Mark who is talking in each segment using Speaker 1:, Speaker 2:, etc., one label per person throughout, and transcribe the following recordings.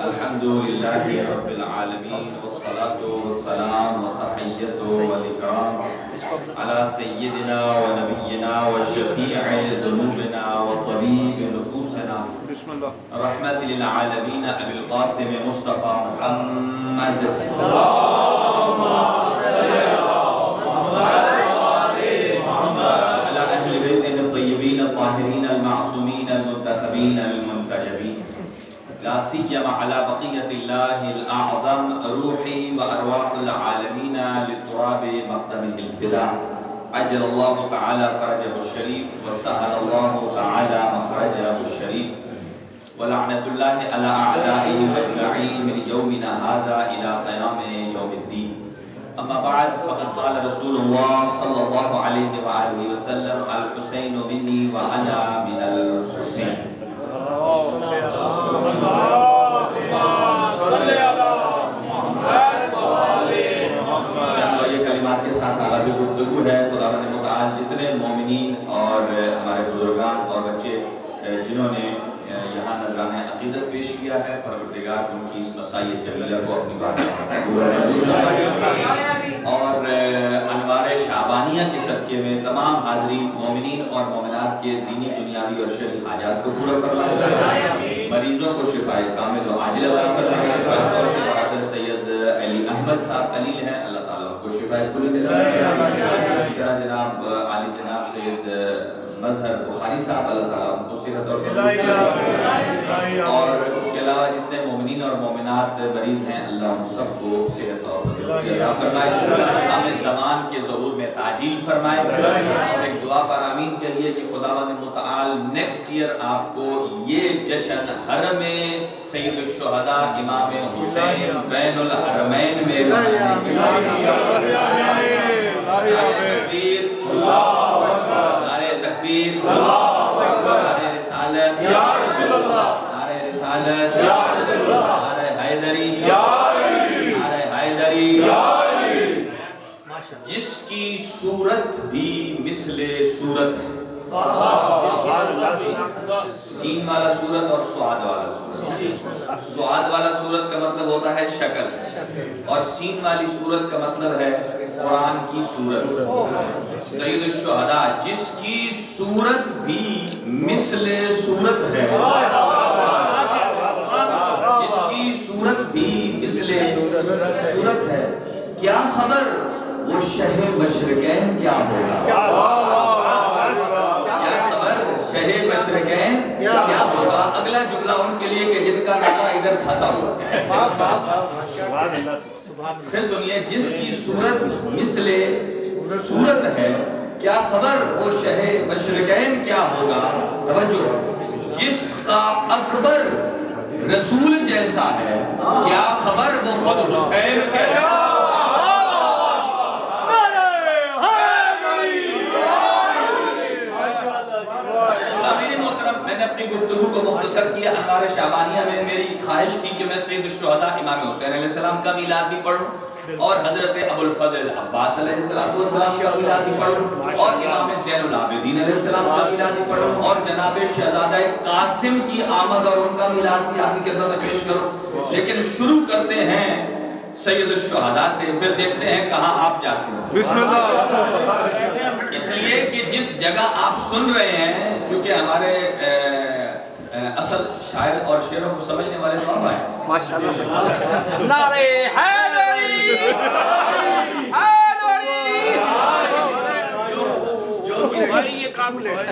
Speaker 1: الحمدللہ رب العالمین والصلاة والسلام وتحیت والاکرام علی سیدنا و نبینا و شفیع ذنوبنا و طبیب نفوسنا رحمت للعالمین ابی القاسم مصطفی محمد اللہم صلی علی اہل بیتہ الطیبین الطاہرین المعصومین المنتخبین المنتجبین لا سيما على بقية الله الأعظم روحي وأرواح العالمين للتراب مقدمه الفداء عجل الله تعالى فرجه الشريف وسهل الله تعالى مخرجه الشريف ولعنة الله على أعدائهم أجمعين من يومنا هذا إلى قيام يوم الدين أما بعد فقد قال رسول الله صلى الله عليه وآله وسلم الحسين مني وأنا من الحسين چند یہ کلمات کے ساتھ آغاز گفتگو ہے. خداوند متعال جتنے مومنین اور ہمارے بزرگان اور بچے جنہوں نے یہاں نذرانہ عقیدت پیش کیا ہے، پروردگار ان کی اس مسائی جلیلہ کو اپنی بات اور انوار شعبانیہ کے صدقے میں تمام حاضرین مومنین اور مومنات کے دینی دنیاوی اور شرعی حاجات کو پورا فرمائے، مریضوں کو شفائے کامل و عاجل عطا فرمائے. خاص طور سے برادر سید علی احمد صاحب علیل ہیں، اللہ تعالیٰ کو شفائے کلی نصیب فرمائے. اسی طرح جناب عالی جناب سید مظہر بخاری صاحب، اللہ تعالیٰ ان کو صحت اور اس کے علاوہ جتنے مومنین اور مومنات مریض ہیں، اللہ ان سب کو صحت اور عطا فرمائے. ہمیں زمان کے ظہور میں تعجیل فرمائے اور ایک دعا پر آمین کہیے کہ خداوند متعال نیکسٹ ایئر آپ کو یہ جشن حرم سید الشہداء امام حسین بین الحرمین میں منانے کے تکبیر، نعرہ تکبیر، نعرہ رسالت، نعرہ رسالت، نعرہ حیدری، نعرہ حیدری. جس کی صورت بھی مثل صورت ہے، سین والا صورت اور سعاد والا صورت. سعاد والا صورت کا مطلب ہوتا ہے شکل اور سین والی صورت کا مطلب ہے قرآن کی صورت. سید الشہداء جس کی صورت بھی مثل صورت ہے، جس کی صورت بھی مثل صورت ہے، کیا خبر وہ شہ مشرقین کیا ہوگا؟ کیا خبر شہ مشرقین کیا ہوگا؟ اگلا جملہ ان کے لیے کہ جن کا نعرہ ادھر پھنسا ہوا. پھر سنیے، جس کی صورت مثل صورت ہے، کیا خبر وہ شہ مشرقین کیا ہوگا؟ توجہ، جس کا اکبر رسول جیسا ہے، کیا خبر وہ خود حسین کیسا؟ میں نے اپنی گفتگو کو مختصر کیا. انوار شعبانیہ میں میری خواہش تھی کہ میں سید الشہداء امام حسین علیہ السلام کا میلاد بھی پڑھوں اور حضرت ابو الفضل عباس علیہ السلام کا میلاد بھی پڑھوں اور امام زین العابدین علیہ السلام کا میلاد بھی پڑھوں اور جناب شہزادہ قاسم کی آمد اور ان کا میلاد بھی آپ کی خدمت میں پیش کروں. لیکن شروع کرتے ہیں سید الشہداء سے، پھر دیکھتے ہیں کہاں آپ جاتے ہیں. بسم اللہ. اس لیے کہ جس جگہ آپ سن رہے ہیں، چونکہ ہمارے اصل شاعر اور شعروں کو سمجھنے والے تو آپ آئے. ماشاءاللہ. نعرہ حیدری، حیدری.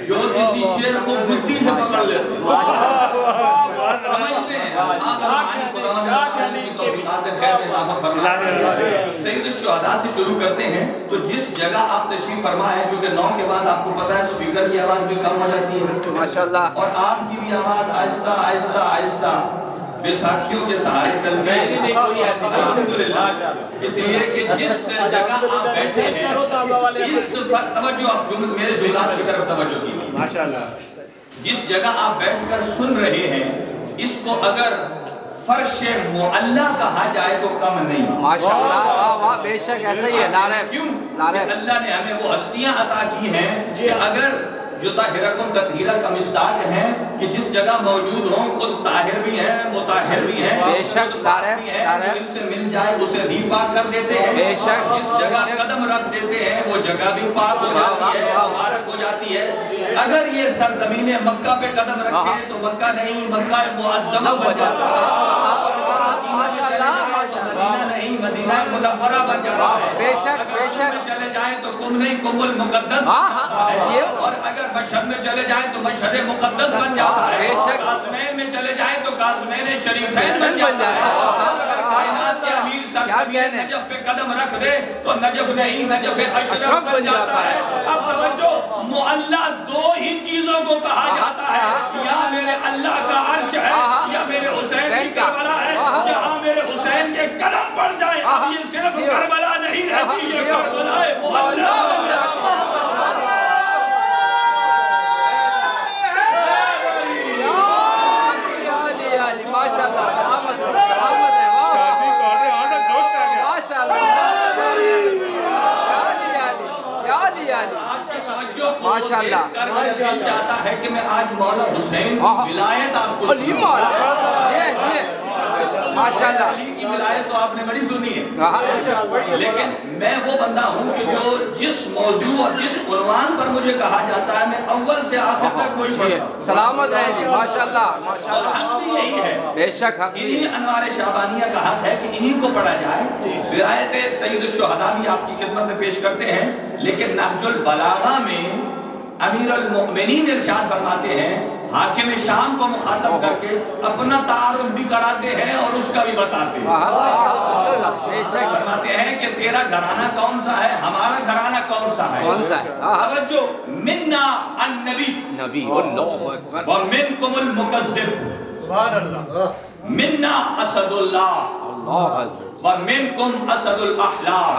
Speaker 1: جو کسی شعر کو بدھی سے پکڑ لیتے ہیں، سمجھتے ہیں. سید الشہداء سے شروع کرتے ہیں. تو جس جگہ آپ تشریف فرما ہے، جو کہ 9 کے بعد آپ کو پتا ہے سپیکر کی آواز بھی کم ہو جاتی ہے ماشاءاللہ، اور آپ کی بھی آواز آہستہ آہستہ آہستہ بیساکھیوں کے سہارے چلتے ہیں الحمدللہ، اس لیے کہ جس جگہ آپ بیٹھے ہیں اس توجہ، آپ میرے جملات کی طرف توجہ کیجیے، ماشاءاللہ، جس جگہ آپ بیٹھ کر سن رہے ہیں اس کو اگر فرش معلّہ کہا جائے تو کم نہیں،
Speaker 2: ماشاءاللہ، واہ واہ، بے شک ایسا ہی ہے، نعرہ
Speaker 1: کیوں؟
Speaker 2: نعرہ
Speaker 1: اللہ نے ہمیں وہ ہستیاں عطا کی ہیں کہ اگر جو طاہرکم تطہیرہ کا مصداق ہیں کہ جس جگہ موجود ہوں خود طاہر بھی ہیں مطہر بھی ہیں،
Speaker 2: بے شک،
Speaker 1: خود پاک بھی ہیں، جو ان سے مل جائے اسے بھی پاک کر دیتے ہیں،
Speaker 2: بے شک،
Speaker 1: جس جگہ قدم رکھ دیتے ہیں وہ جگہ بھی پاک ہو جاتی ہے، مبارک ہو جاتی ہے۔ اگر یہ سرزمین مکہ پہ قدم رکھے تو مکہ نہیں، مکہ معظمہ بن جاتا ہے، مدینہ نہیں، مدینہ منورہ بن جاتا ہے،
Speaker 2: بے شک،
Speaker 1: اگر
Speaker 2: بے شک،
Speaker 1: میں چلے جائیں تو کم نہیں، کم المقدس بن جاتا ہے، اور اگر مشہد میں چلے جائیں تو مشہد مقدس بن جاتا ہے، کاظمین میں چلے جائیں تو کاظمین شریفین بن جاتا ہے، اگر کائنات کے امیر سرزمین نجف پہ قدم رکھ دے تو نجف نہیں، نجف اشرف بن جاتا ہے۔ اب توجہ، معلّہ دو ہی چیزوں کو کہا جاتا ہے، یا میرے اللہ کا عرش ہے یا میرے حسین کی کربلا ہے، جہاں میرے حسین کے قدم پڑ جائے اب یہ صرف کربلا نہیں رہتی، یہ کربلا ہے معلّہ بن جاتی ہے۔
Speaker 2: ماشاءاللہ
Speaker 1: چاہتا ہے کہ میں آج مولا حسین کی ولایت آپ کو
Speaker 2: ماشاءاللہ
Speaker 1: علی کی ولایت تو آپ نے بڑی سنی ہے، لیکن میں وہ بندہ ہوں کہ جو جس موضوع اور جس عنوان پر مجھے کہا جاتا ہے میں اول سے آخر تک کوئی چھوڑتا ہوں،
Speaker 2: سلامت رہے جی، ماشاءاللہ
Speaker 1: اور حق بھی یہی ہے،
Speaker 2: بے شک حق بھی،
Speaker 1: انہی انوار شعبانیہ کا حق ہے کہ انہی کو پڑھا جائے۔ ولایت سید الشہداء بھی آپ کی خدمت میں پیش کرتے ہیں، لیکن نہج البلاغہ میں امیر المؤمنین ارشاد فرماتے ہیں، حاکم شام کو مخاطب کر کے اپنا تعارف بھی کراتے ہیں اور اس کا بھی بتاتے ہیں، فرماتے ہیں کہ تیرا گھرانہ کون سا ہے، ہمارا گھرانہ کون سا ہے، توجہ، منا النبی
Speaker 2: نبی اللہ اکبر
Speaker 1: ومنکم المکذب، منا اسد اللہ
Speaker 2: اللہ اکبر
Speaker 1: ومنکم اسد الاحلام،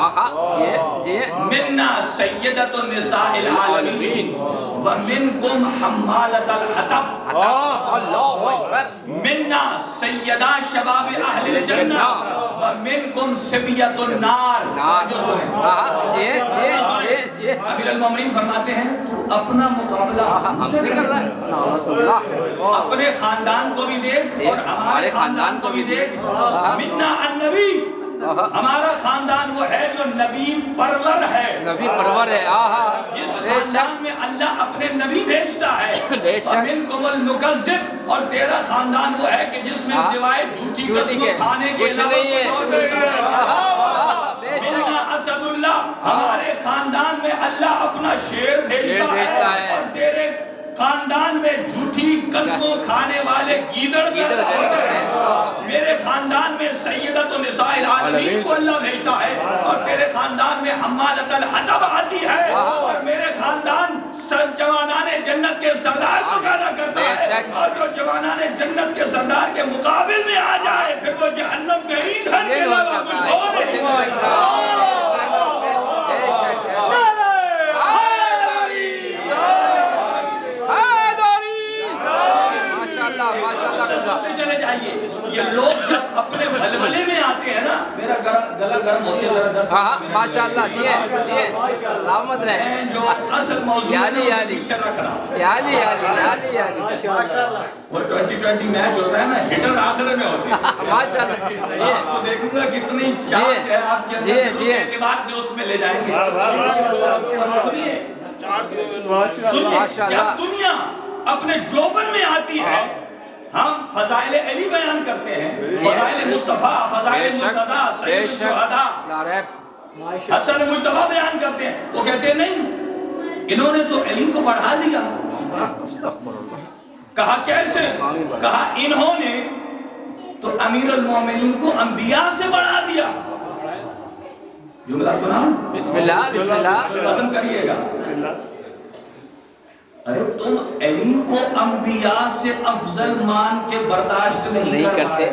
Speaker 1: منا سیدت النساء العالمین ومنکم حمالت الحطب،
Speaker 2: اللہ اکبر
Speaker 1: منا سیدہ شباب اہل الجنہ ومنکم سبیت النار۔ امیر المومنین فرماتے ہیں تو اپنا مقابلہ ہم سے کر رہا ہے، اپنے خاندان کو بھی دیکھ اور ہمارے خاندان کو بھی دیکھ، منا النبی، ہمارا خاندان وہ ہے جو نبی پرور ہے،
Speaker 2: نبی پرور ہے،
Speaker 1: جس خاندان میں اللہ اپنے نبی بھیجتا ہے، ومنکم المکذب، اور تیرا خاندان وہ ہے کہ جس میں سوائے جھوٹی قسم کھانے کے علاوہ کوئی اور نہیں ہے، منا اسد اللہ، ہمارے خاندان میں اللہ اپنا شیر بھیجتا ہے اور تیرے خاندان میں جھوٹی قسموں کھانے والے گیدڑ پیدا ہوتے ہیں، میرے خاندان میں سیدت النساء العالمین کو اللہ بھیجتا ہے اور تیرے خاندان میں حمالت الحطب آتی ہے، اور میرے خاندان جوانان جنت کے سردار کو پیدا کرتا ہے، اور جو جوانان جنت کے سردار کے مقابل میں آ جائے پھر وہ جہنم کے ایندھن کے علاوہ کچھ ہو نہیں سکتا۔ چلے جائیے، یہ لوگ جب اپنے بلبلے میں آتے ہیں نا، میرا گلا گرم ہوتے ذرا دست،
Speaker 2: ماشاءاللہ جی ہے، سلامت رہے،
Speaker 1: جو اصل موضوع ہے پیچھے رکھ رہا، وہ 2020 میچ ہوتا ہے نا، ہٹر آخر میں ہوتے ہیں،
Speaker 2: ماشاءاللہ
Speaker 1: آپ کو دیکھوں گا کتنی چاہت ہے آپ کے اندر، اس اعتبار سے اس میں لے جائیں گے، اور سنیے جب دنیا اپنے جوبن میں آتی ہے، ہم فضائل علی بیان کرتے ہیں، فضائل مصطفیٰ، فضائل مرتضیٰ، سید الشہداء، حسن مجتبیٰ بیان کرتے ہیں، وہ کہتے ہیں نہیں انہوں نے تو علی کو بڑھا دیا، کہا کیسے؟ کہا انہوں نے تو امیر المومنین کو انبیاء سے بڑھا دیا۔ جملہ سنا؟
Speaker 2: بسم اللہ بسم اللہ
Speaker 1: ختم کریے گا۔ ارے تم علی کو انبیاء سے افضل مان کے برداشت نہیں
Speaker 2: کرتے.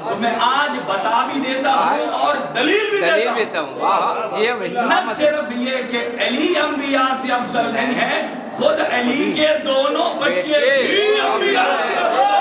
Speaker 1: تو میں آج بتا بھی دیتا ہوں اور دلیل بھی دیتا ہوں. نہ صرف یہ کہ علی انبیاء سے افضل نہیں ہے، خود علی کے دونوں بچے بھی انبیاء سے افضل ہیں.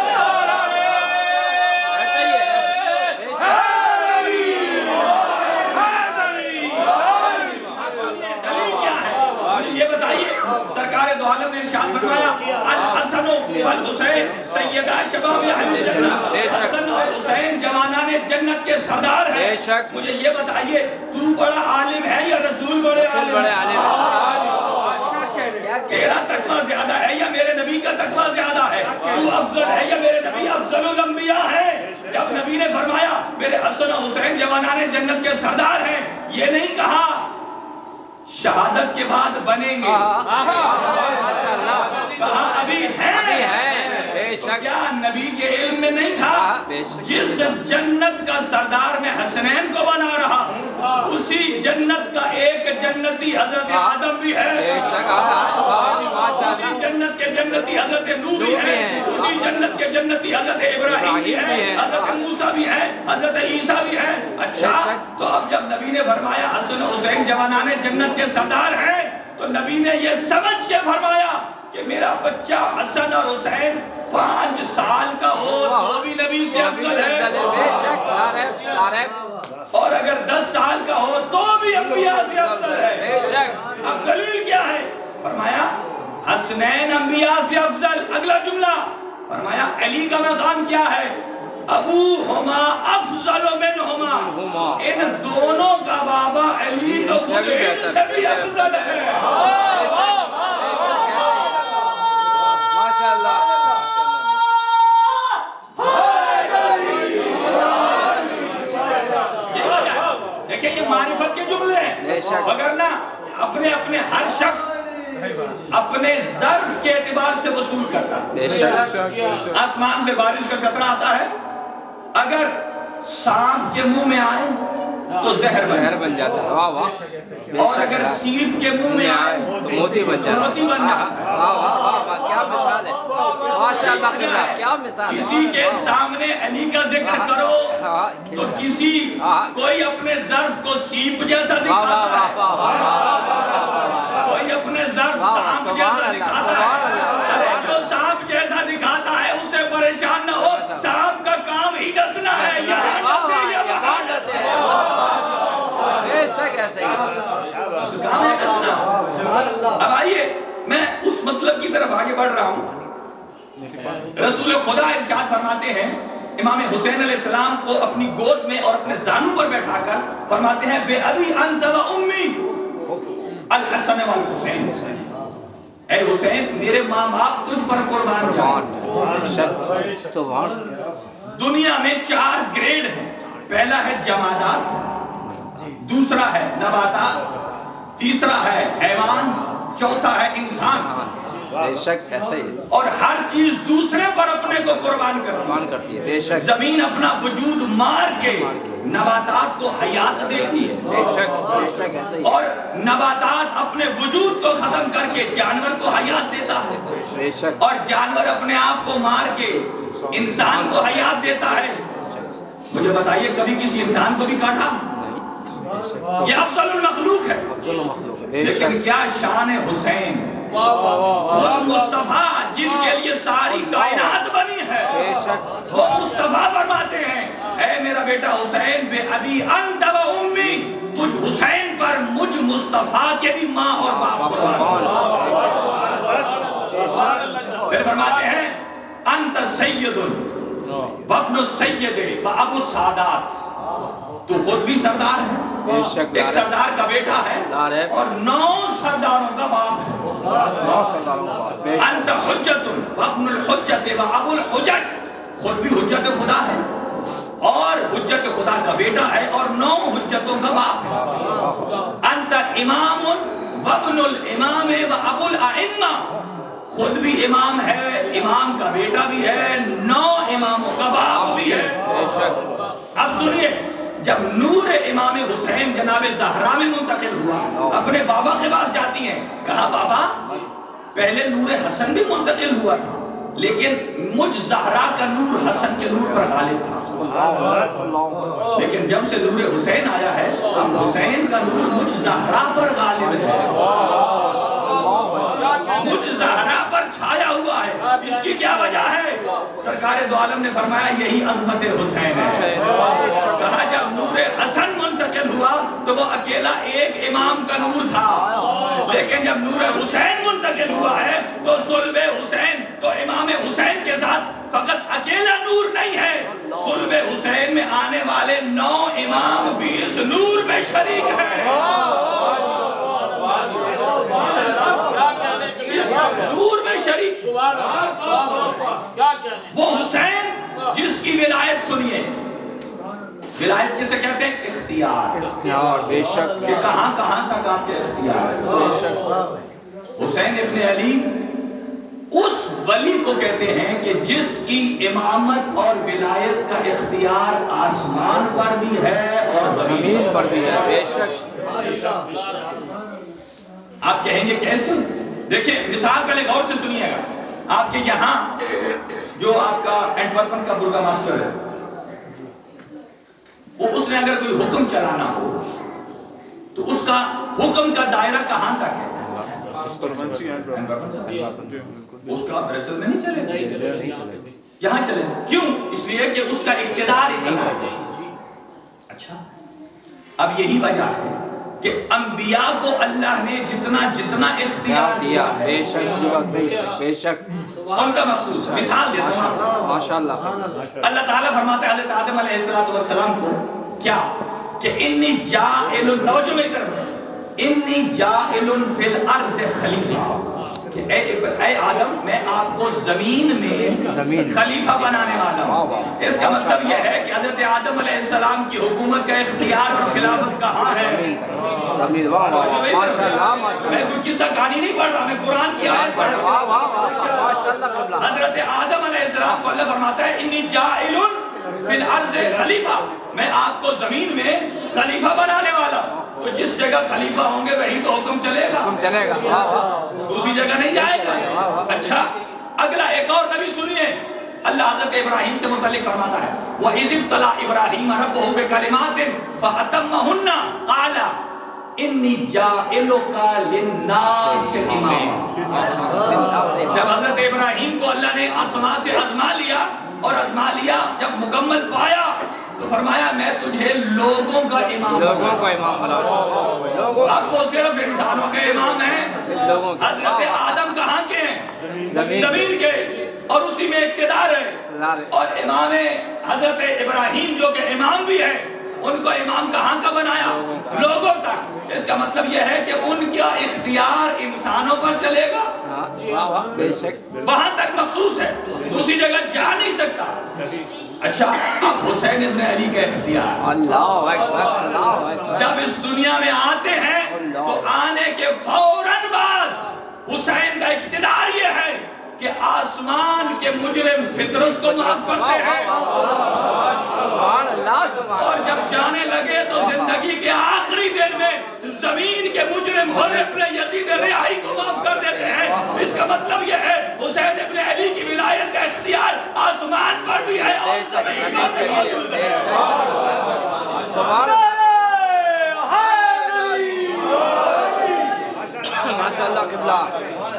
Speaker 1: سرکار دو عالم نے ارشاد فرمایا الحسن والحسین سیدہ شباب اہل جنت. حسن اور حسین جوانان جنت کے سردار ہیں. مجھے یہ بتائیے تو بڑا عالم ہے یا رسول بڑے عالم ہے؟ تیرا تقویٰ زیادہ ہے یا میرے نبی کا تقویٰ زیادہ ہے؟ تو افضل ہے یا میرے نبی افضل الانبیاء ہے؟ جب نبی نے فرمایا میرے حسن اور حسین جوانان جنت کے سردار ہیں، یہ نہیں کہا شہادت کے بعد بنیں گے، کہا ابھی ہیں. کیا نبی کے علم میں نہیں تھا جس جنت کا سردار میں حسنین کو بنا رہا ہوں اسی جنت کا ایک جنتی حضرت آدم بھی ہے، اسی جنت کے جنتی حضرت نوح بھی ہے، اسی جنت کے جنتی حضرت ابراہیم بھی ہے، حضرت موسیٰ بھی ہے، حضرت عیسیٰ بھی ہے. اچھا تو اب جب نبی نے فرمایا حسن و حسین جوانان جنت کے سردار ہیں تو نبی نے یہ سمجھ کے فرمایا کہ میرا بچہ حسن اور حسین 5 سال کا ہو تو بھی نبی سے افضل ہے، اور اگر 10 سال کا ہو تو بھی انبیاء سے افضل ہے. اب دلیل کیا ہے؟ فرمایا حسنین انبیاء سے افضل. اگلا جملہ فرمایا علی کا مقام کیا ہے؟ ابوہما افضل منہما. ان دونوں کا بابا علی تو خود ان سے بھی افضل ہے. دیکھیں یہ معرفت کے جملے ہیں، وگرنہ اپنے اپنے ہر شخص اپنے ظرف کے اعتبار سے وصول کرتا ہے. آسمان سے بارش کا قطرہ آتا ہے، اگر سانپ کے منہ میں آئے تو زہر بن جاتا ہے، اور اگر سیپ کے منہ میں آئے تو موتی بن جاتا ہے.
Speaker 2: کیا مثال ہے، ماشاءاللہ کیا مثال ہے.
Speaker 1: کسی کے سامنے علی کا ذکر کرو تو کسی کوئی اپنے ظرف کو سیپ جیسا دکھاتا ہے، کوئی اپنے ظرف سانپ جیسا دکھاتا ہے. ارے جو سانپ جیسا دکھاتا ہے اس سے پریشان نہ ہو، سانپ کا کام ہی ڈسنا ہے. کام ہے ڈسنا. اب آئیے میں اس مطلب کی طرف آگے بڑھ رہا ہوں. رسول خدا ارشاد فرماتے ہیں امام حسین علیہ السلام کو اپنی گود میں اور اپنے زانوں پر بیٹھا کر فرماتے ہیں بے ابی انت و امی الحسن والحسین. اے حسین میرے ماں باپ تجھ پر قربان جائیں. دنیا میں 4 گریڈ ہیں. پہلا ہے جمادات، دوسرا ہے نباتات، تیسرا ہے حیوان، چوتھا ہے انسان.
Speaker 2: بے شک ایسا ہی
Speaker 1: اور ہر چیز دوسرے پر اپنے کو قربان کرتی ہے.
Speaker 2: بے شک
Speaker 1: زمین اپنا وجود مار کے نباتات کو حیات دیتی ہے،
Speaker 2: بے شک ایسا ہی.
Speaker 1: اور نباتات اپنے وجود کو ختم کر کے جانور کو حیات دیتا ہے،
Speaker 2: بے شک
Speaker 1: اور جانور اپنے آپ کو مار کے انسان کو حیات دیتا ہے. مجھے بتائیے کبھی کسی انسان کو بھی کاٹا؟ یہ افضل المخلوق ہے. لیکن کیا شان حسین، خود مصطفیٰ جن کے لیے ساری کائنات بنی ہے، وہ مصطفیٰ فرماتے ہیں اے میرا بیٹا حسین بے ابی انت و امی، تجھ حسین پر مجھ مصطفیٰ کے بھی ماں اور باپ قربان. پھر فرماتے ہیں انت سید وابن السید و ابو السادات. تو خود بھی سردار ہے، ایک سردار کا بیٹا ہے اور 9 سرداروں کا باپ ہے. انت حجت وابن الحجت و ابو الحجت. خود بھی حجت خدا ہے اور حجت خدا کا بیٹا ہے اور 9 حجتوں کا باپ ہے. انت امام وابن الامام و ابو الائمہ. خود بھی امام ہے، امام کا بیٹا بھی ہے، 9 اماموں کا باپ بھی ہے. اب سنیے جب نور امام حسین جناب زہرا میں منتقل ہوا اپنے بابا کے پاس جاتی ہیں، کہا بابا پہلے نور حسن بھی منتقل ہوا تھا لیکن مجھ زہرا کا نور حسن کے نور پر غالب تھا، لیکن جب سے نور حسین آیا ہے اب حسین کا نور مجھ زہرا پر غالب ہے، مجھ زہرا پر چھایا ہوا ہے۔ اس کی کیا وجہ ہے؟ سرکار دو عالم نے فرمایا یہی عظمت حسین ہے۔ کہا جب نور حسن منتقل ہوا تو وہ اکیلا ایک امام کا نور تھا، لیکن جب نور حسین منتقل ہوا ہے تو صلب حسین تو امام حسین کے ساتھ فقط اکیلا نور نہیں ہے، صلب حسین میں آنے والے 9 امام بھی اس نور میں شریک ہیں۔ اس نور میں شریک وہ حسین جس کی ولایت سنیے، ولایت کسے کہتے ہیں؟ اختیار،
Speaker 2: بے شک
Speaker 1: کہ کہاں کہاں تک آپ کے اختیار ہے۔ حسین ابن علی اس ولی کو کہتے ہیں کہ جس کی امامت اور ولایت کا اختیار آسمان پر بھی ہے اور زمین
Speaker 2: پر بھی ہے، بے شک۔
Speaker 1: آپ کہیں گے کیسے؟ دیکھیں مثال پہلے غور سے سنیے گا، آپ کے یہاں جو آپ کا اینٹورپن کا برگا ماسٹر ہے اس نے اگر کوئی حکم چلانا ہو تو اس کا حکم کا دائرہ کہاں تک ہے؟ اس کا برسل میں نہیں چلے گا، یہاں چلے گا۔ کیوں؟ اس لیے کہ اس کا اقتدار اتنا ہے۔ اچھا، اب یہی وجہ ہے کہ انبیاء کو اللہ نے جتنا جتنا اختیار دیا ہے
Speaker 2: بے شک بے شک
Speaker 1: ان کا مخصوص ہے۔ مثال دیتا ہوں،
Speaker 2: ماشاءاللہ
Speaker 1: اللہ تعالیٰ فرماتا ہے حضرت آدم علیہ السلام کو کیا کہ انی جاعل، توجہ میری طرف، انی جاعل فی الارض خلیفہ، کہ اے آدم میں آپ کو زمین میں خلیفہ بنانے والا ہوں۔ اس کا مطلب یہ ہے کہ حضرت آدم علیہ السلام کی حکومت کا اختیار اور خلافت کہاں ہے؟ میں کوئی قصہ کہانی نہیں پڑھ رہا، میں قرآن کی آیت پڑھ رہا ہوں۔ حضرت آدم علیہ السلام کو اللہ فرماتا ہے انی جاعل فی الارض خلیفہ، میں آپ کو زمین میں خلیفہ بنانے والا ہوں۔ تو جس جگہ خلیفہ ہوں گے وہی تو حکم چلے گا، دوسری جگہ نہیں جائے گا۔ اچھا، اگلا ایک اور نبی سنیے، اللہ حضرت ابراہیم سے متعلق فرماتا ہے وَإِذِ ابْتَلَىٰ إِبْرَاهِيمَ رَبُّهُ بِكَلِمَاتٍ فَأَتَمَّهُنَّ قَالَ إِنِّي جَاعِلُكَ لِلنَّاسِ إِمَامًا۔ جب حضرت ابراہیم کو اللہ نے آسمان سے آزما لیا اور آزما لیا جب مکمل پایا تو فرمایا میں تجھے لوگوں کا امام بناؤں۔ اب وہ صرف انسانوں کے امام ہیں، حضرت آدم کہاں کے ہیں؟ زمین کے، اور اسی میں اقتدار ہے۔ اور امام حضرت ابراہیم جو کہ امام بھی ہے ان کو امام کہاں کا بنایا؟ لوگوں تک۔ اس کا مطلب یہ ہے کہ ان کا اختیار انسانوں پر چلے گا، وہاں تک مخصوص ہے، دوسری جگہ جا نہیں سکتا۔ اچھا، اب حسین ابن علی کا اختیار، جب اس دنیا میں آتے ہیں تو آنے کے فوراً بعد حسین کا اقتدار یہ ہے کہ آسمان کے مجرم فطرس کو معاف کرتے ہیں، اور جب جانے لگے تو زندگی کے آخری دن میں زمین کے مجرم حر ابن یزید رہائی کو معاف کر دیتے ہیں۔ اس کا مطلب یہ ہے حسین ابن علی کی ولایت کا اختیار آسمان پر بھی ہے اور زمین پر بھی موجود ہے۔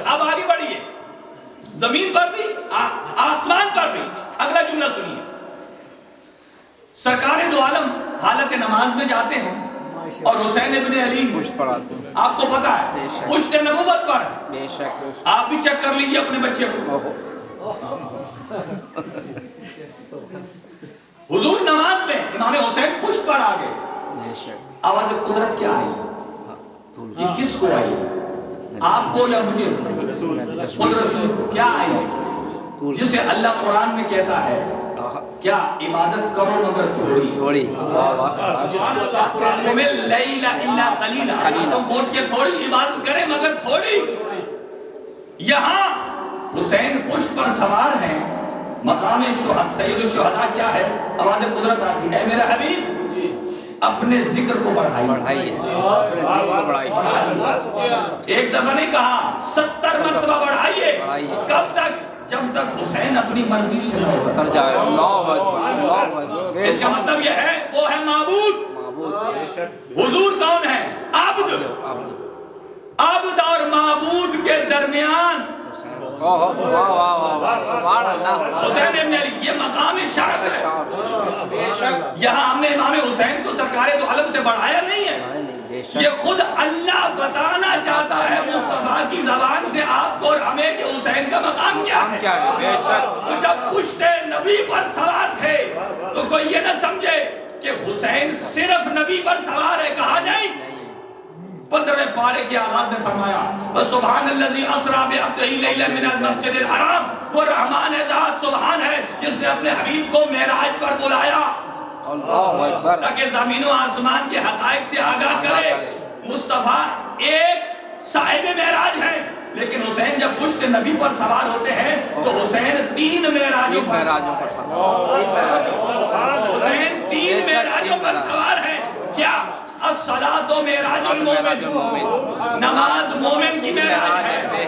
Speaker 1: اب آگے بڑھیے، زمین پر بھی آسمان پر بھی۔ اگلا جملہ سنیے، سرکار دو عالم حالت نماز میں جاتے ہیں اور حسین ابن علی آپ کو پتا ہے پشت نبوت پر، آپ بھی چیک کر لیجئے اپنے بچے کو۔ حضور نماز میں امام حسین پشت پر آگے، آواز قدرت کیا آئی؟ یہ کس کو آئی؟ آپ کو یا مجھے؟ خود رسول کو کیا آئی؟ جسے اللہ قرآن میں کہتا ہے کیا عبادت کرو مگر تھوڑی تھوڑی عبادت کرے مگر تھوڑی۔ یہاں حسین پشت پر سوار ہیں، مقام سید الشہداء کیا ہے؟ آواز قدرت آتی ہے، اے میرے حبیب اپنے ذکر کو بڑھائیے.
Speaker 2: بڑھائیے اپنے ذکر کو بڑھائیے.
Speaker 1: ایک دفعہ نہیں کہا 70 مرتبہ بڑھائیے.
Speaker 2: بڑھائیے.
Speaker 1: کب تک؟ جب تک حسین اپنی مرضی سے نہ ہو.
Speaker 2: اتر جائے. اللہ اکبر اللہ اکبر.
Speaker 1: اس کا مطلب یہ ہے وہ ہے معبود. حضور کون ہے؟ عبد. عبد اور معبود کے درمیان حسین ابن علی یہ مقام شرف ہے. یہاں ہم نے امام حسین کو سرکار دو عالم سے بڑھایا نہیں ہے. یہ خود اللہ بتانا چاہتا ہے مصطفیٰ کی زبان سے آپ کو اور ہمیں کہ حسین کا مقام کیا ہے. تو جب پشت نبی پر سوار تھے تو کوئی یہ نہ سمجھے کہ حسین صرف نبی پر سوار ہے. کہا نہیں. 15ویں پارے کے آغاز میں فرمایا سبحان الذی اسریٰ بعبدہ لیلا من المسجد الحرام. وہ رحمان ذات سبحان ہے جس نے اپنے حبیب کو معراج پر بلایا تاکہ زمین و آسمان کے حقائق سے آگاہ کرے. مصطفیٰ ایک صاحب معراج ہیں لیکن حسین جب پشت نبی پر سوار ہوتے ہیں تو حسین 3 معراجوں پر حسین 3 معراجوں پر سوار ہے. کیا؟ الصلاۃ معراج المومن. نماز مومن کی معراج ہے.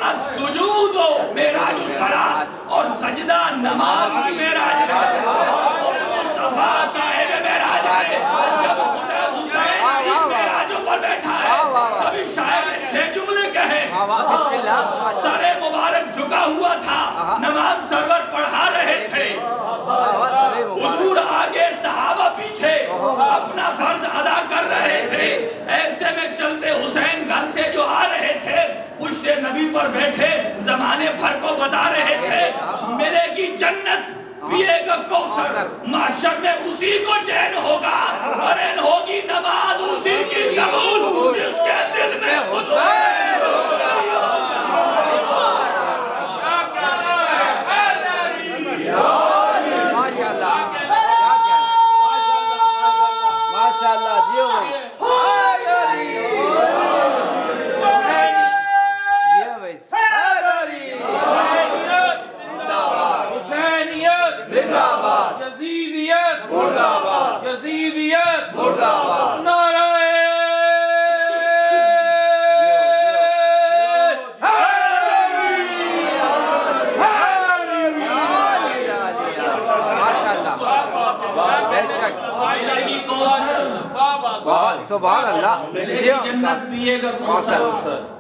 Speaker 1: السجود معراج الصلاۃ اور سجدہ نماز کی معراج ہے. مصطفیٰ صاحب معراج ہے. جب خدا حسین معراجوں پر بیٹھا ہے کبھی شاعر نے 6 جملے کہے. سر مبارک جھکا ہوا تھا نماز سرور پڑھا رہے تھے. حضور آگے صحابہ پیچھے اپنا فرض ادا کر رہے تھے. ایسے میں چلتے حسین گھر سے جو آ رہے تھے پشت نبی پر بیٹھے زمانے بھر کو بتا رہے تھے ملے گی جنت پیے گا کوثر محشر میں اسی کو چین ہوگا اور ان ہوگی نماز اسی کی قبول جس کے دل میں حسین.
Speaker 2: سبحان اللہ.
Speaker 1: جنت پیے گا کوثر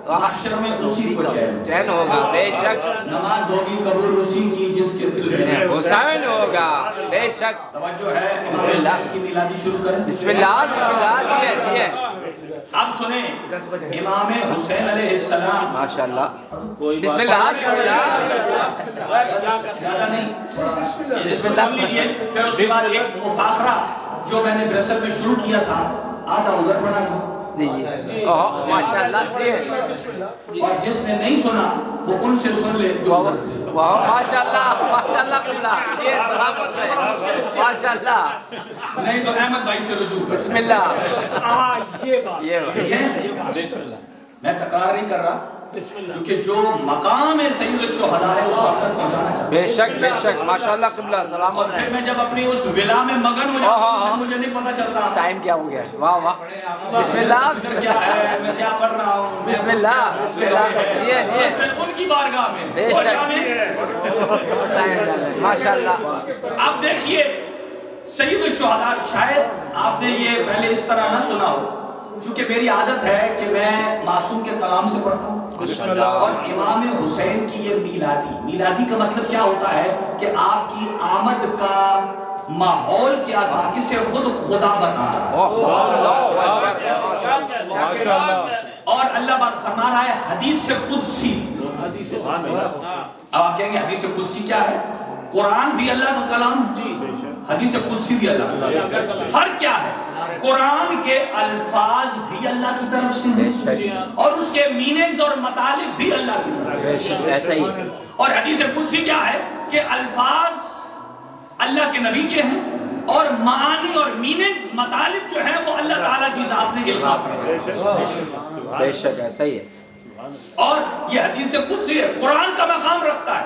Speaker 1: محشر میں اسی کو
Speaker 2: چین ہوگا. بے شک
Speaker 1: نماز ہوگی قبول اسی کی جس کے دل میں
Speaker 2: حسین ہوگا. بے شک.
Speaker 1: توجہ ہے. بسم اللہ کی میلادی شروع کریں.
Speaker 2: بسم اللہ بسم اللہ. جی
Speaker 1: اب سنیں امام حسین علیہ السلام
Speaker 2: ماشاءاللہ. بسم اللہ بسم اللہ.
Speaker 1: زیادہ نہیں بسم اللہ. پھر اس کے بعد ایک مفاخرہ جو میں نے برسل میں شروع کیا تھا آدھا ادھر پڑھا تھا.
Speaker 2: جی ماشاءاللہ.
Speaker 1: اور جس نے نہیں سنا وہ ان سے سن لے جو ادھر تھے.
Speaker 2: ماشاءاللہ ماشاءاللہ. ماشاءاللہ.
Speaker 1: نہیں تو احمد بھائی سے رجوع کر.
Speaker 2: بسم اللہ.
Speaker 1: میں تکرار نہیں کر رہا کیونکہ جو مقام سید الشہداء ہے اس وقت تک پہنچانا چاہتا ہوں.
Speaker 2: بے شک بے شک. ماشاءاللہ قبلہ سلامت
Speaker 1: پھر
Speaker 2: رہے.
Speaker 1: میں جب اپنی اس ولا میں مگن ہو جاتا ہوں مجھے نہیں پتا چلتا
Speaker 2: ٹائم کیا ہو گیا. واہ واہ. بسم اللہ بسم
Speaker 1: کیا
Speaker 2: اللہ.
Speaker 1: ہے میں کیا پڑھ رہا ہوں.
Speaker 2: بسم اللہ بسم اللہ. یہ
Speaker 1: پھر ان کی بارگاہ میں
Speaker 2: بے شک. ماشاءاللہ.
Speaker 1: اب دیکھیے سید الشہداء شاید آپ نے یہ پہلے اس طرح نہ سنا ہو کیونکہ میری عادت ہے کہ میں معصوم کے کلام سے پڑھتا ہوں. اور امام حسین کی یہ میلادی کا مطلب کیا ہوتا ہے کہ آپ کی آمد کا ماحول کیا تھا اسے خود خدا بتا رہا ہے. اور اللہ فرما رہا ہے حدیث قدسی. اب آپ کہیں گے حدیث قدسی کیا ہے؟ قرآن بھی اللہ کا کلام ہے حدیث قدسی بھی اللہ کا کلام. فرق کیا ہے؟ قرآن کے الفاظ بھی اللہ کی طرف سے ہیں اور اس کے میننگز اور مطالب بھی اللہ کی طرف سے ہیں.
Speaker 2: ایسا ہی.
Speaker 1: اور حدیث قدسی کیا ہے کہ الفاظ اللہ کے نبی کے ہیں اور معانی اور میننگز مطالب جو ہیں وہ اللہ تعالیٰ کی ذات نے القا فرمایا.
Speaker 2: بے شک ایسا ہی ہے.
Speaker 1: اور یہ حدیث قدسی ہے قرآن کا مقام رکھتا ہے.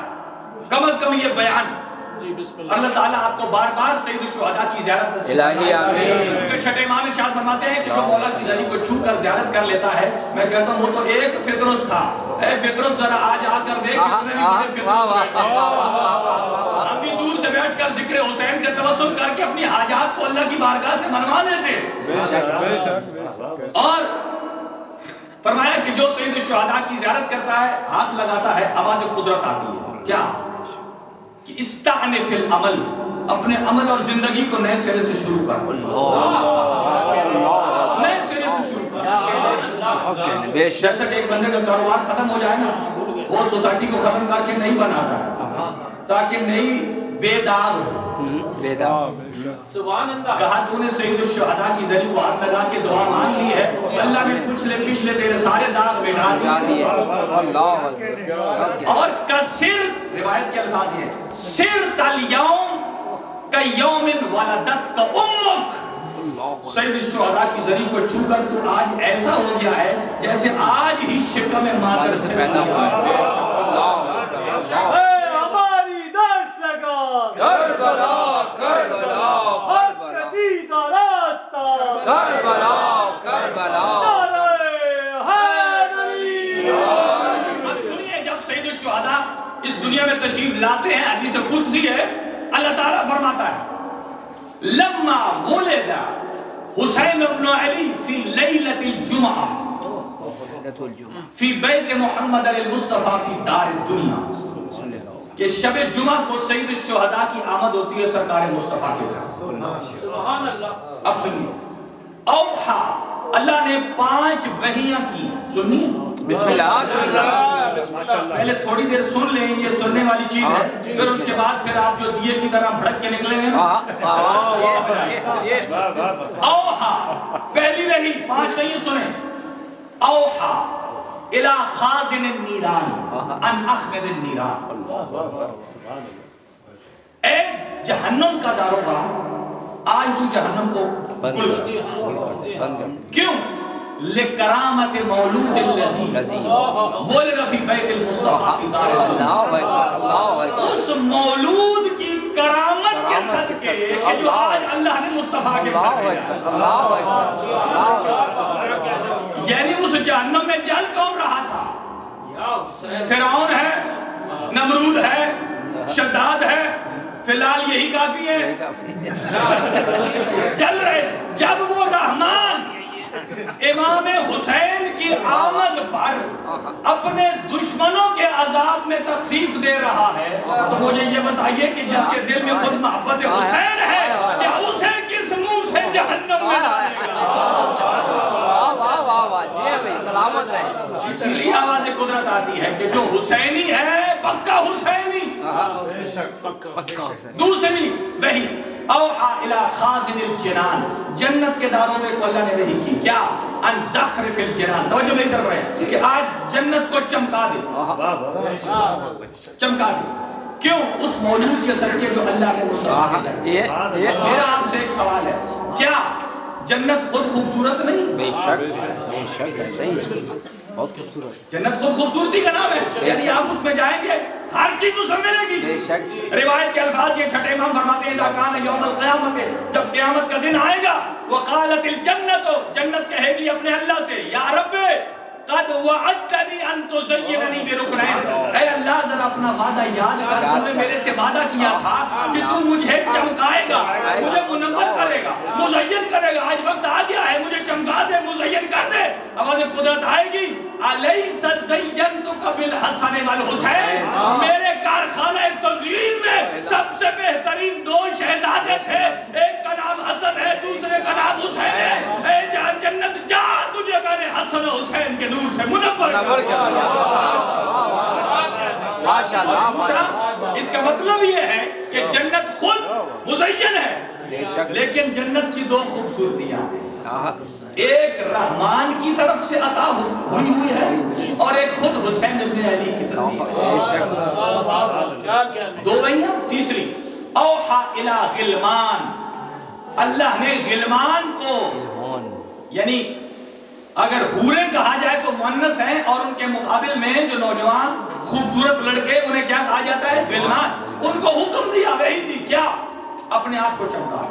Speaker 1: کم از کم یہ بیان اللہ تعالیٰ آپ کو بار بار سید الشہداء کی زیارت نصیب
Speaker 2: الہی آمین۔
Speaker 1: کیونکہ چھٹے امام ارشاد فرماتے ہیں کہ جو مولا کی زری کو چھو کر زیارت کر لیتا ہے، میں کہتا ہوں وہ تو ایک فطرس تھا، اے فطرس ذرا آج آ کر دیکھ کتنے بھی بڑے فطرس بیٹھے ہیں۔ ہم بھی دور سے بیٹھ کر ذکر حسین سے توسل کر کے اپنی حاجات کو اللہ کی بارگاہ سے منوا لیتے، اور فرمایا کہ جو سید الشہداء کی زیارت کرتا ہے، ہاتھ لگاتا ہے، آواز قدرت آتی ہے، کیا کہ استعنف العمل، اپنے عمل اور زندگی کو نئے سرے سے شروع کر، نئے سرے سے شروع کر۔ جیسا کہ ایک بندے کا کاروبار ختم ہو جائے نا، وہ سوسائٹی کو ختم کر کے نہیں بناتا ہے تاکہ نئی بے داغ ہو۔ کہا تو نے سید الشہداء کی زری کو ہاتھ لگا کے دعا مانگ لی ہے، اللہ نے پچھلے تیرے سارے داغ مٹا دیے۔ اور کسر، روایت کے الفاظ یہ سرت الیوم کیوم ولدت کا امک، سید الشہداء کی زری کو چھو کر تو آج ایسا ہو گیا ہے جیسے آج ہی شکم مادر سے پیدا ہوا ہے۔
Speaker 3: ہماری درسگاہ
Speaker 2: کربلا کربلا
Speaker 3: حق سیدھا راستہ
Speaker 2: کربلا کربلا۔
Speaker 3: نعرہ حیدری۔
Speaker 1: اب سنیے، جب سید الشہداء اس دنیا میں تشریف لاتے ہیں، حدیث قدسی ہے، اللہ تعالیٰ فرماتا ہے لما ولد حسین ابن علی فی لیلۃ الجمعہ فی بیت محمد المصطفیٰ فی دار الدنیا، کہ شب جمعہ کو سید الشہداء کی آمد ہوتی ہے سرکار مصطفیٰ کے گھر۔
Speaker 3: سبحان اللہ۔
Speaker 1: اب سنیے، اوحا، اللہ نے 5 وحیاں کی، سنیے
Speaker 2: بسم اللہ۔
Speaker 1: پہلے تھوڑی دیر سن لیں، یہ سننے والی چیز ہے، پھر اس کے بعد پھر آپ جو دیے کی طرح بھڑک کے نکلیں گے۔ اوحا، پہلی وحی، 5 وحیاں سنیں۔ اوحا الى خازن النیران ان اخمد النیران، اے جہنم کا داروغہ، آج تو جہنم کو گل کر۔ کیوں؟ لکرامت مولود الذی ولد فی بیت المصطفیٰ فی دار الدنیا، اس مولود کی کرامت کے صدقے کہ جو آج اللہ نے مصطفیٰ کے گھر یعنی اس جہنم میں جل کون رہا تھا؟ فرعون ہے، نمرود ہے، شداد ہے، فی الحال یہی کافی ہے، جل رہے۔ جب وہ رحمان امام حسین کی آمد پر اپنے دشمنوں کے عذاب میں تخفیف دے رہا ہے، تو مجھے یہ بتائیے کہ جس کے دل میں خود محبت حسین ہے، کیا اسے کس منہ سے جہنم میں ڈالے گا؟ اسی لیے آواز قدرت آتی ہے کہ جو حسینی ہے پکا حسینی۔ دوسری وحی، اوحا الی خازن الجنان، جنت کے داروغے کو اللہ نے وحی کی، کیا؟ ان زخرف الجنان، توجہ میری طرف رہے کہ آج جنت کو چمکا دے، چمکا دے۔ کیوں؟ اس مولود کے صدقے جو اللہ نے مصطفیٰ کے گھر۔ میرا آپ سے ایک سوال ہے، کیا جنت خود خوبصورت نہیں؟
Speaker 2: بے شک بے شک، صحیح، بہت خوبصورت۔
Speaker 1: جنت خود خوبصورتی کا نام ہے، یعنی آپ اس میں جائیں گے ہر چیز اسے ملے گی۔
Speaker 2: بے شک۔
Speaker 1: روایت کے الفاظ یہ چھٹے امام فرماتے ہیں اذا کان یوم القیامت، جب قیامت کا دن آئے گا، وقالت الجنت، جنت کہے گی اپنے اللہ سے یا رب قد وعدتنی ان تزیننی برکنین، اے اللہ ذرا اپنا وعدہ یاد کر، تو نے میرے سے وعدہ کیا تھا کہ تو مجھے چمکائے گا، مجھے منور کرے گا، مزین کرے گا۔ آج وقت آ گیا ہے، مجھے چمکا دے، مزین کر دے۔ آواز قدرت آئے گی، الیس زینتک بالحسن والحسین، میرے کارخانہ تزیین میں سب سے بہترین 2 شہزادے تھے، ایک کا نام حسن ہے، دوسرے کا نام حسین ہے۔ اے جنت جا، تجھے میں نے حسن و حسین کے نور سے منور کر دیا۔ اس کا مطلب یہ ہے کہ جنت خود مزین ہے، لیکن جنت کی 2 خوبصورتیاں ہیں، ایک رحمان کی طرف سے عطا ہوئی ہے اور ایک خود حسین ابن علی کی طرف سے۔ 2 وحیاں۔ تیسری، اوحا الی غلمان، اللہ نے غلمان کو، یعنی اگر حوریں کہا جائے تو مؤنث ہیں، اور ان کے مقابل میں جو نوجوان خوبصورت لڑکے انہیں کیا کہا جاتا ہے؟ غلمان۔ ان کو حکم دیا وہی دی کیا اپنے آپ کو چمکا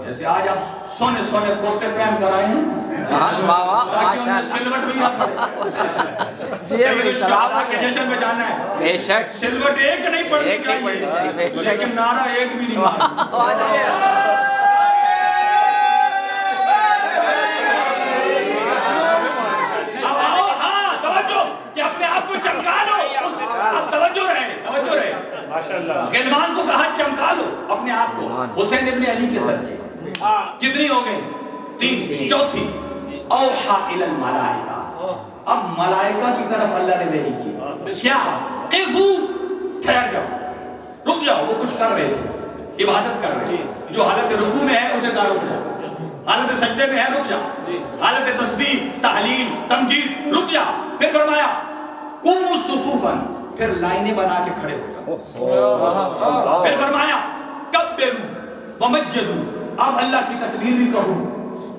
Speaker 1: جیسے آج آپ سونے سونے کوفتے پہن کر آئے ہیں تاکہ ان میں سلوٹ بھی نہ پڑے سید الشہداء کے جشن میں جانا ہے
Speaker 2: بے شک
Speaker 1: سلوٹ ایک نہیں پڑنی چاہیے لیکن نعرہ ایک بھی نہیں مانا غلمان کو کہا چمکا لو اپنے آپ کو حسین ابن علی کے صدقے کتنی ہو گئی 3 چوتھی اوحا الی الملائکہ اب ملائکہ کی طرف اللہ نے وحی کی کیا قفو ٹھہر جاؤ رک جاؤ وہ کچھ کر رہے تھے عبادت کر رہے تھے جو حالت رکوع میں ہے اسے کہا رک جاؤ حالت سجدے میں ہے رک جاؤ حالت تسبیح تحلیل تمجید رک جاؤ پھر فرمایا قوموا صفوفا پھر لائنیں بنا کے کھڑے ہوتا پھر فرمایا کبروا ومجدوا اب اللہ کی تکبیر بھی کہو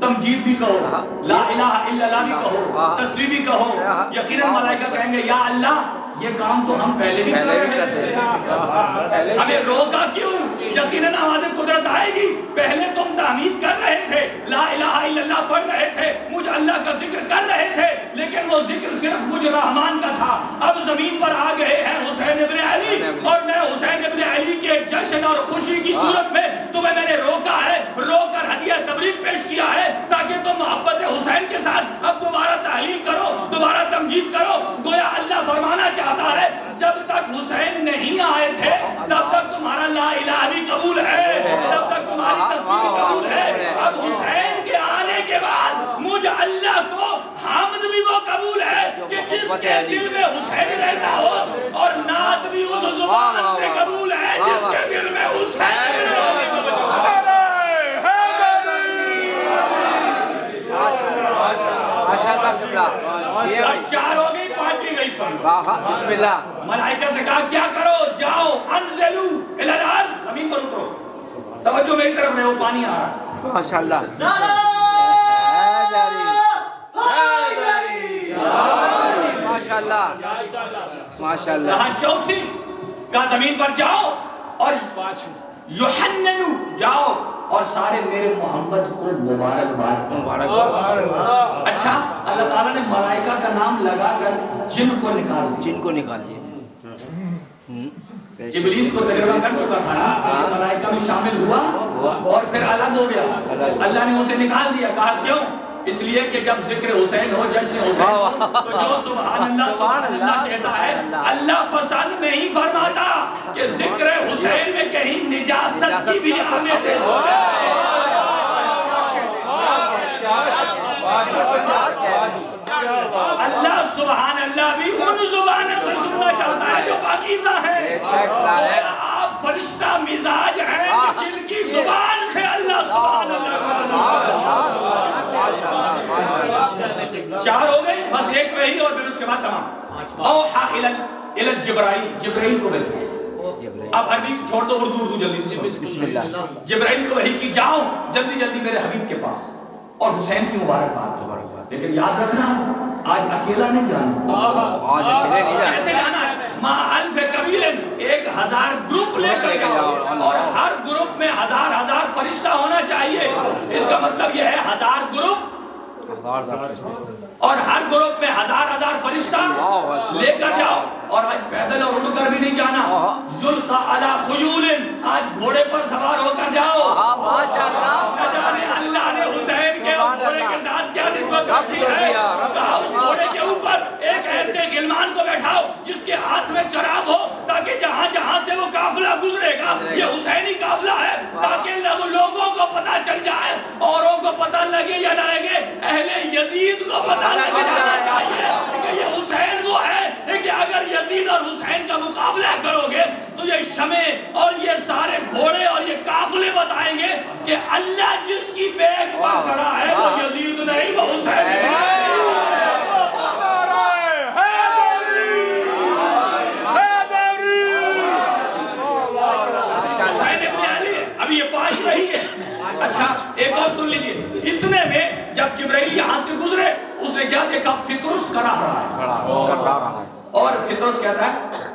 Speaker 1: تمجید بھی کہو لا الہ الا اللہ بھی کہو تسبیح بھی کہو یقیناً ملائکہ کہیں گے یا اللہ یہ کام تو ہم پہلے بھی کر رہے تھے ہمیں روکا کیوں یقیناً ہماری قدرت آئے گی پہلے تم تحمید کر رہے تھے لا الہ الا اللہ پڑھ رہے تھے مجھ اللہ کا ذکر کر رہے تھے لیکن وہ ذکر صرف مجھ رحمان کا تھا اب زمین پر آ گئے ہیں حسین ابن علی اور میں حسین ابن علی کے جشن اور خوشی کی صورت میں تمہیں میں نے روکا ہے روک کر ہدیہ تبریک پیش کیا ہے تاکہ تم محبت حسین کے ساتھ اب دوبارہ تحلیل کرو دوبارہ تمجید کرو گویا اللہ فرمانا چاہتا ہے جب تک حسین نہیں آئے تھے تب تک تمہارا لا الہ بھی قبول ہے تب تک تمہاری تسبیح بھی قبول ہے اب حسین کے آنے کے بعد مجھ اللہ کو حمد بھی وہ قبول ہے کہ جس کے دل میں حسین رہتا ہو اور نعت بھی اس زبان سے قبول ہے جس کے دل میں حسین اب 4 ہو گئی 5 گئی سن
Speaker 2: بسم اللہ
Speaker 1: ملائکہ سے کہا کیا کرو جاؤ انزلو الی الارض زمین پر اترو توجہ میری طرف رہو پانی آ رہا
Speaker 2: ماشاءاللہ ماشاءاللہ ماشاءاللہ
Speaker 1: کہا چوتھی کہا زمین پر جاؤ اور یحننو جاؤ اور سارے میرے محمد کو مبارکباد اچھا اللہ تعالیٰ نے ملائکہ کا نام لگا کر جن کو نکال دیا ابلیس کو تجربہ کر چکا تھا نا ملائکہ میں شامل ہوا اور پھر الگ ہو گیا اللہ نے اسے نکال دیا کہا کیوں اس لیے کہ جب ذکر حسین ہو جشن حسین تو جو سبحان اللہ کہتا ہے اللہ پسند نہیں فرماتا کہ ذکر حسین میں کہیں نجاست کی بھی ہمیں پیش ہو جائے اللہ سبحان اللہ بھی ان زبانوں سے سننا چاہتا ہے جو پاکیزہ ہیں آپ فرشتہ مزاج ہیں جن کی زبان سے اللہ سبحان اللہ 4 ہو گئی بس ایک وہی اور پھر اس کے بعد تمام اوحا الی جبرائیل جبرائیل کو بھیجا اب عربی چھوڑ دو اردو جلدی سے سنو بسم اللہ جبرائیل کو وحی کی جاؤ جلدی جلدی میرے حبیب کے پاس اور حسین کی مبارکباد لیکن یاد رکھنا آج اکیلا نہیں جانا ایسے جانا ہے ما الف قبیلن 1000 گروپ لے کر جاؤ اور ہر گروپ میں 1000 فرشتہ ہونا چاہیے اس کا مطلب یہ ہے 1000 گروپ اور ہر گروپ میں 1000 فرشتہ لے کر جاؤ اور آج پیدل اور اڑ کر بھی نہیں جانا یلقا علی خیول آج گھوڑے پر سوار ہو کر جاؤ نہ جانے اللہ نے حسین کے گھوڑے کے ساتھ کیا نسبت رکھی ہے اس گھوڑے کے اوپر ایک ایسے غلمان کو بیٹھاؤ جس کے ہاتھ میں چراغ ہو تاکہ جہاں جہاں سے وہ قافلہ گزرے گا یہ حسینی قافلہ ہے تاکہ لوگوں کو پتہ چل جائے اوروں کو پتہ لگے یا نہ لگے اہل یزید کو پتہ لگ جانا چاہیے کہ یہ حسین وہ ہے کہ اگر یزید اور حسین کا مقابلہ کرو گے تو یہ شمع اور یہ سارے گھوڑے اور یہ قافلے بتائیں گے کہ اللہ جس کی بیک پر کھڑا ہے وہ یزید نہیں وہ حسین ہے ابھی یہ 5 رہی ہے اچھا ایک اور سن لیجئے اتنے میں جب جبرائیل یہاں سے گزرے اس نے کیا دیکھا فطرس کرا رہا ہے اور فطرس کہتا ہے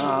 Speaker 2: ہاں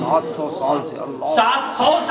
Speaker 2: 700 سال سے. اللہ
Speaker 1: 700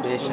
Speaker 2: بے شک.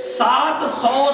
Speaker 1: 700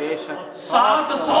Speaker 2: بے شک.
Speaker 1: 700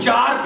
Speaker 1: 4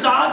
Speaker 1: 7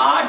Speaker 1: 8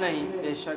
Speaker 2: نہیں. بے شک.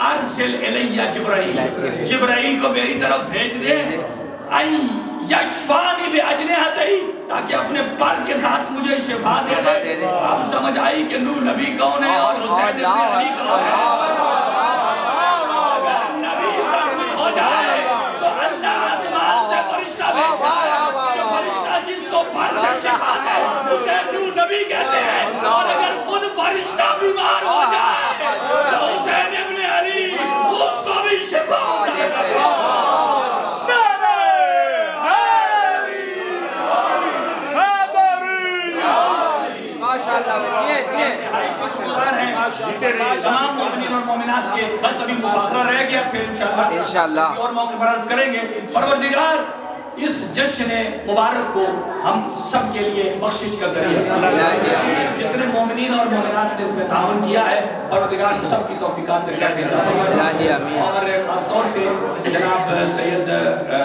Speaker 1: ارسل الیہ جبرائیل، جبرائیل کو میری طرف بھیج دے، ای یشفانی باجنحتہی، تاکہ اپنے پر کے ساتھ مجھے شفا دے دے۔ اب سمجھ آئی کہ نور نبی کون ہے اور حسین ابن علی کون ہے۔ اگر نبی زخمی ہو جائے تو اللہ آسمان سے فرشتہ بھیجتا ہے، جو فرشتہ جس کو پر سے شفا دے اسے نور نبی کہتے ہیں، اور اگر خود فرشتہ بیمار ہو جائے تو حسین ابن علی اس کو بھی شفا ہوتا ہے۔ تمام مومنین اور مومنات کے بس ابھی مفاخرہ رہ گیا، پھر انشاءاللہ کسی اور موقع پر عرض کریں گے۔ پروردگار اس جشن مبارک کو ہم سب کے لیے بخشش کا ذریعہ، جتنے مومنین اور مومنات نے اس میں تعاون کیا ہے، پروردگار سب کی توفیقات سے خیر دیتا ہے، اور خاص طور سے جناب سید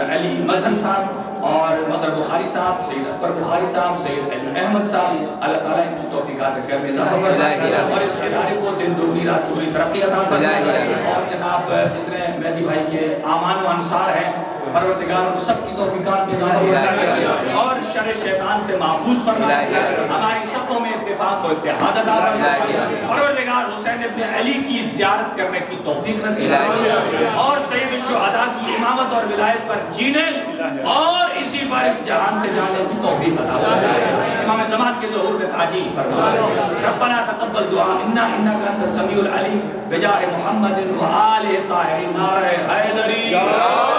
Speaker 1: علی مظہر صاحب اور مظہر بخاری صاحب، سید اکبر بخاری صاحب، سید علی احمد صاحب، اللہ تعالیٰ ان کی توفیقات سے خیر میں اضافہ فرمائے اور اس ادارے کو دن دگنی رات چوگنی ترقی عطا فرمائے، اور جناب جتنے مہدی بھائی کے اعوان و انصار ہیں، پروردگار ان سب کی توفیقات میں اضافہ فرمائے اور شر شیطان سے محفوظ فرمائے، ہماری صفوں میں اتفاق و اتحاد عطا فرمائے، پروردگار حسین ابن علی کی زیارت کرنے کی توفیق نصیب فرمائے، اور سید الشہداء کی امامت اور ولایت پر جینے اور اسی پر اس جہان سے جانے کی توفیق عطا فرمائے، امام زمان کے ظہور میں تعجیل فرمائے۔ ربنا تقبل دعا منا انک انت السمیع العلیم بجاہ محمد و آلہ الطاہرین، نعرہ حیدری۔